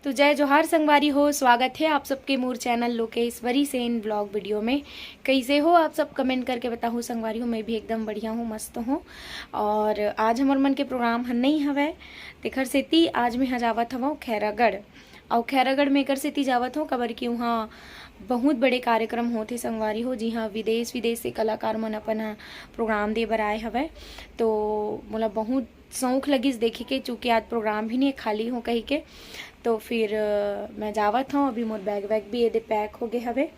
तो जय जोहार संगवारी हो। स्वागत है आप सबके मोर channel Lokeshwari Sen blog video में। कैसे हो आप सब, कमेंट करके बताओ संगवारी हो। मैं भी एकदम बढ़िया हूँ, मस्त हूँ। और आज हमार मन के प्रोग्राम हन नहीं हवै तेखर सेती आज मैं जावत हवँ खैरागढ़। और खैरागढ़ में एकर सेती जावत हूँ कबर कि वहाँ बहुत बड़े कार्यक्रम होते संगवारी हो, जी हाँ। विदेश से कलाकार मन अपन प्रोग्राम दे बर आए हवै। तो मोला बहुत शौक लगिस देखे के, चूँकि आज प्रोग्राम भी नहीं खाली हूँ कही के। तो फिर मैं जावत हूँ। अभी मोर बैग भी ये पैक हो गए हवे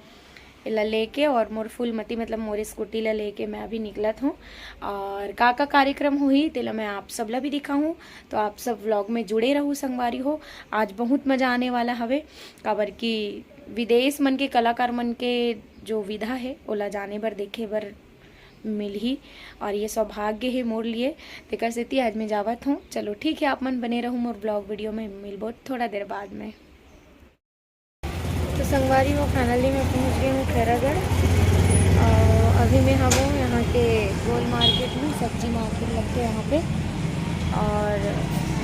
इला लेके, और मोर फुलमती मतलब मोर स्कूटी ला लेके मैं अभी निकलत हूँ। और का कार्यक्रम हुई तेला मैं आप सब ला भी दिखाऊँ। तो आप सब व्लॉग में जुड़े रहूँ संगवारी हो। आज बहुत मज़ा आने वाला हवे काबर कि विदेश मन के कलाकार मन के जो विधा है ओला जाने बर देखे बर मिल ही, और ये सौभाग्य है मोर लिए। तेकर सेती आज मैं जावत हूँ। चलो ठीक है, आप मन बने रहूँ मोर ब्लॉग वीडियो में, मिलबो थोड़ा देर बाद में। तो संगवारी हो फाइनली मैं पहुँच गई हूँ खैरागढ़। और अभी मैं हम यहाँ के गोल मार्केट में, सब्जी मार्केट लगते हैं यहाँ पे। और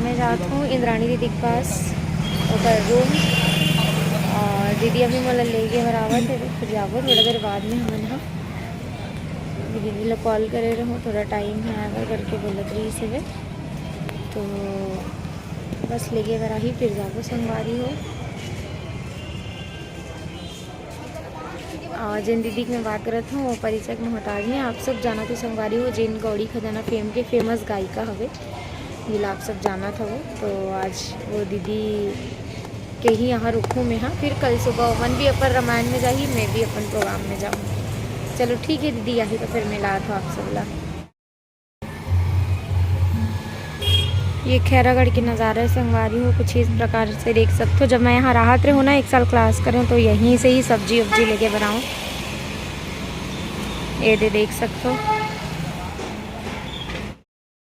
मैं जाती हूँ इंद्राणी दीदी के पास और रूम। और दीदी अभी मोला लेके बराबर है, फिर जाबो थोड़ा देर बाद में। हम यहाँ दीदी ला कॉल करे रहो, थोड़ा टाइम है आएगा करके बोलत रही से। तो बस लेके बर ही फिर जाबो संगवारी हो। और जिन दीदी की मैं बात करत हूँ वो परिचय में हटा दी। आप सब जाना तो संगवारी हो, जिन गौड़ी खजाना फेम के फेमस गायिका हवे, जिला आप सब जाना था वो। तो आज वो दीदी के ही यहाँ रुकूँ मैं। हाँ, फिर कल सुबह मन भी अपन रामायण में जाही, मैं भी अपन प्रोग्राम में जाऊँ। चलो ठीक है दीदी, यही तो फिर मिला था आप सब ला। ये खैरागढ़ के नज़ारे संगवारी हो कुछ इस प्रकार से देख सकते हो। जब मैं यहाँ राहत रहे हो ना, 1 साल क्लास करूँ तो यहीं से ही सब्जी उब्जी लेके बनाऊँ। ये देख सकते हो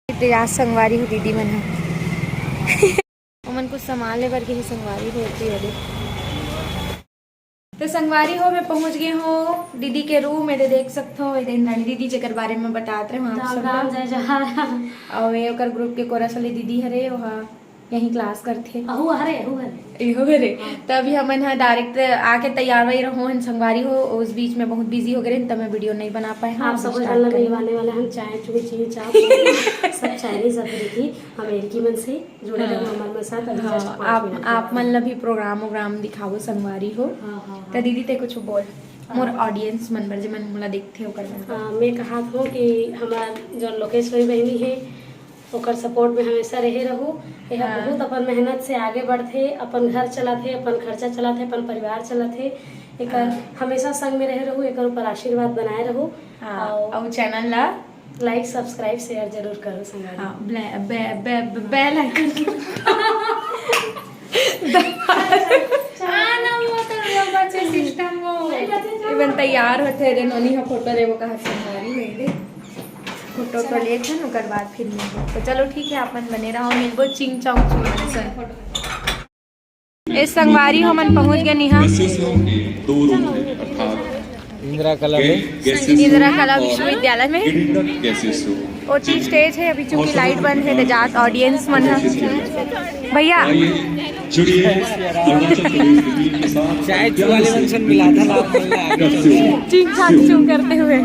इतिहास संगवारी हो दीदी मन है। मन कुछ सामान ले बर के ही संगवारी होती है। तो संगवारी हो मैं पहुंच गई हूँ दीदी के रूम में। देख सकते हो इंद्राणी दीदी जेकर बारे में बताते रहे आप सब। और ये ओकर ग्रुप के कोरस वाली दीदी हरे, वहाँ यहीं क्लास करथे। हरे तभी हमन यहाँ डायरेक्ट आके तैयार वही रहो हन संगवारी हो। उस बीच में बहुत बिजी हो गए तब मैं वीडियो नहीं बना पाए। आप सब मिलवाने वाले हम चाय चुकी चाय सब चाइनीज अफ्रीकी अमेरिकी मन से जुड़े रहो हमारे साथ। आप मन ला भी प्रोग्राम दिखाओ संगवारी हो। तो दीदी ते कुछ बोल मोर ऑडियंस मन बर जे मन मोला देखथे ओकर मन। मैं कहा हूँ कि हमार जो लोकेश्वरी बहनी है ओकर सपोर्ट में हमेशा रहे रहूँ। यह बहुत अपन मेहनत से आगे बढ़ते, अपन घर चलाते, अपन खर्चा चलाते, अपन परिवार चलाते। एक हमेशा संग में रहे रहूँ, एक ऊपर आशीर्वाद बनाए रहूँ। और चैनल ला लाइक सब्सक्राइब शेयर जरूर करो संगवारी। बेल आइकन सिस्टम वो इवन तैयार होते रे नोनी हा फोटो रे वो कहा संगवारी हुई रे फोटो तो ले थे ओकर बाद फिर मिलबो। तो चलो ठीक है, अपन बने रहो, मिलबो चिंग चांग चुन। इस संगवारी हो मन पहुंच गए निहा इंदिरा कला विश्वविद्यालय में। ओटी स्टेज है अभी, चूंकि लाइट बंद है तो जात ऑडियंस मन है भैया चाय वाले फंक्शन मिला था चिंग चांग चुन करते हुए।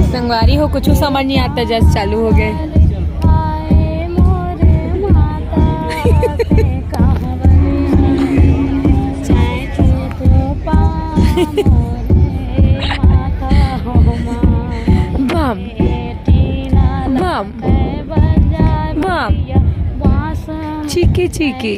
संगवारी हो कुछ समझ नहीं आता, जस्ट चालू हो गए। बम बम बम चीकी चीकी।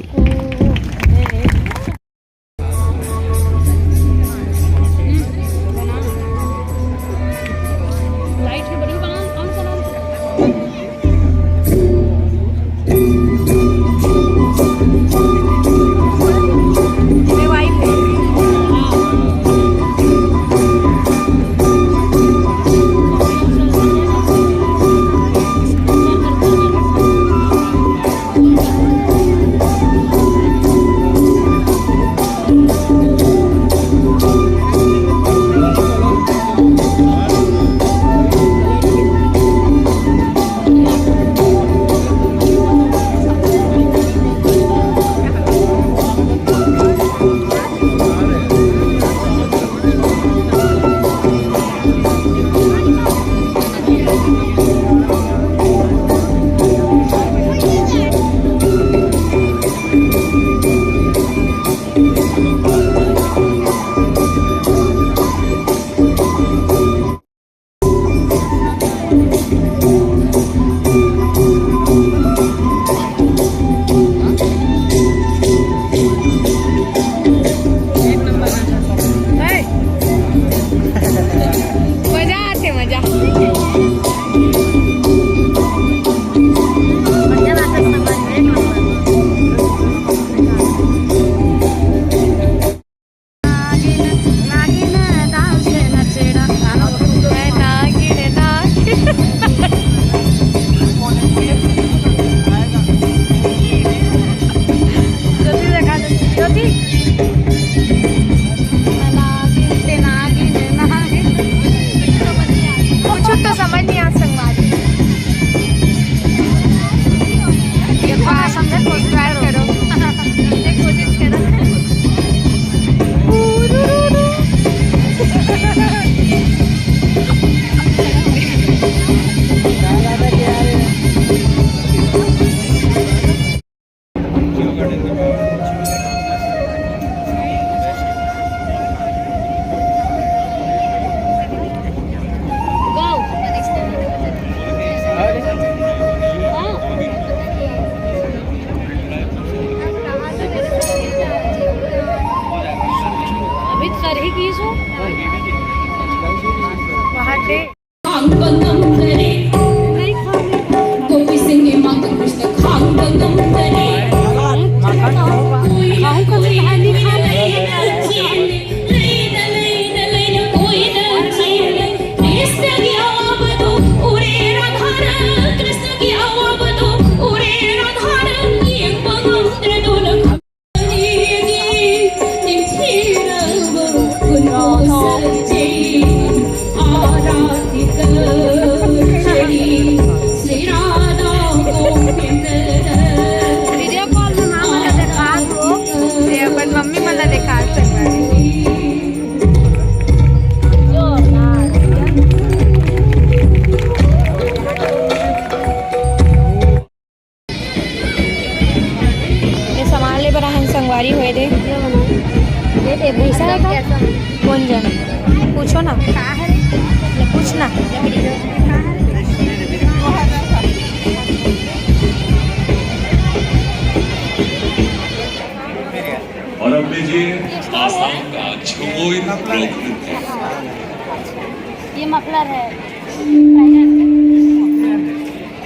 ये मफलर है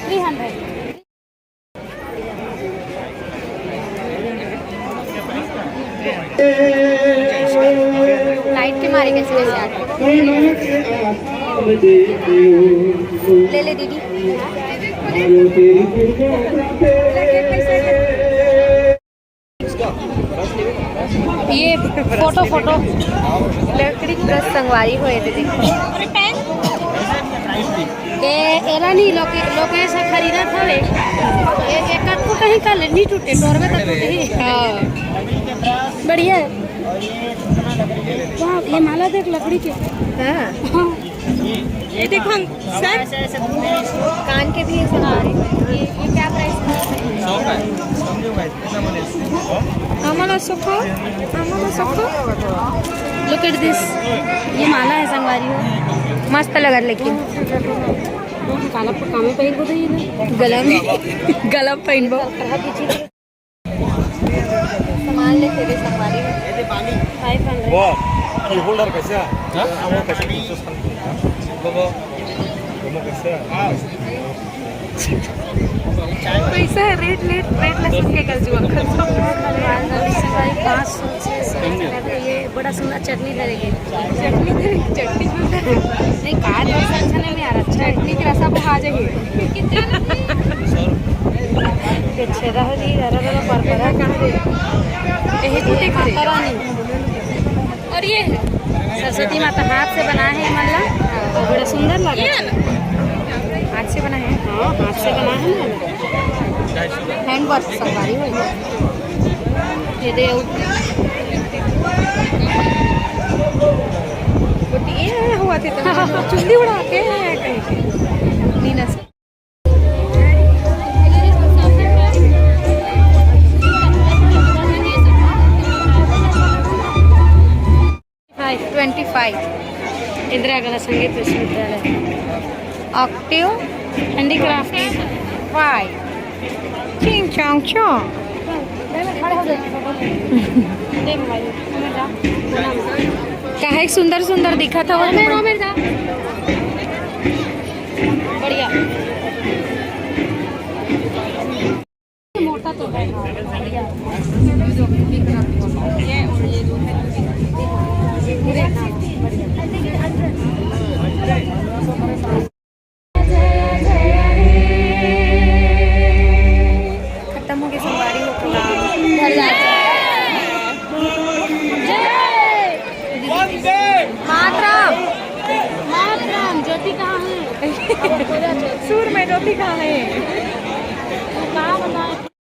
300। लाइट के मारे कैसे कैसे आ गए। ले ले दीदी। ये फोटो फोटो लकड़ी की रस संगवारी हुए थे देखो। एला नहीं लोके से खरीदा था एक आध को कहीं का नहीं टूटे टोरवे तक टूटे ही। हाँ बढ़िया है। वाह ये माला देख लकड़ी के। हाँ ये देखो सर कान के भी ऐसे आ रहे। ये क्या प्राइस है? आम्हाला सुखो लुक एट दिस। ये माला है संगवारी हो मस्त लगा लेकिन काला पक्का में पहन को तो गला पहन बो सामान लेते थे संगवारी में 500। होल्डर कैसे पैसा है रेट लसन के कर जुआ 500 ये बड़ा सुंदर चटनी धरेगी। चटनी नहीं काट अच्छा नहीं आ रहा। चटनी की रसा खा जाइए पीछे रहो जी जरा परपरा कहाँ दे यही टूटे खाता नहीं। और ये सरस्वती माता हाथ से बना है मल्ला और बड़ा सुंदर लगा। हाथ से बना है। हाँ हाथ से बना है ना हैंड वर्क संगवारी हुई। ये दे ये हुआ थे तो चुंदी उड़ा के कहीं के नीना से 25 इंदिरा गांधी संगीत विश्वविद्यालय ऑक्टिव हैंडीक्राफ्ट। 5 चिंग चोंग चोंग। काहे सुंदर सुंदर दिखा था वो बढ़िया मोटा तो है बढ़िया। खत्म हो गई संगवारी हो प्रोग्राम घर जाते मातरम ज्योति कहाँ है? सूर में ज्योति कहाँ है? कहाँ बताए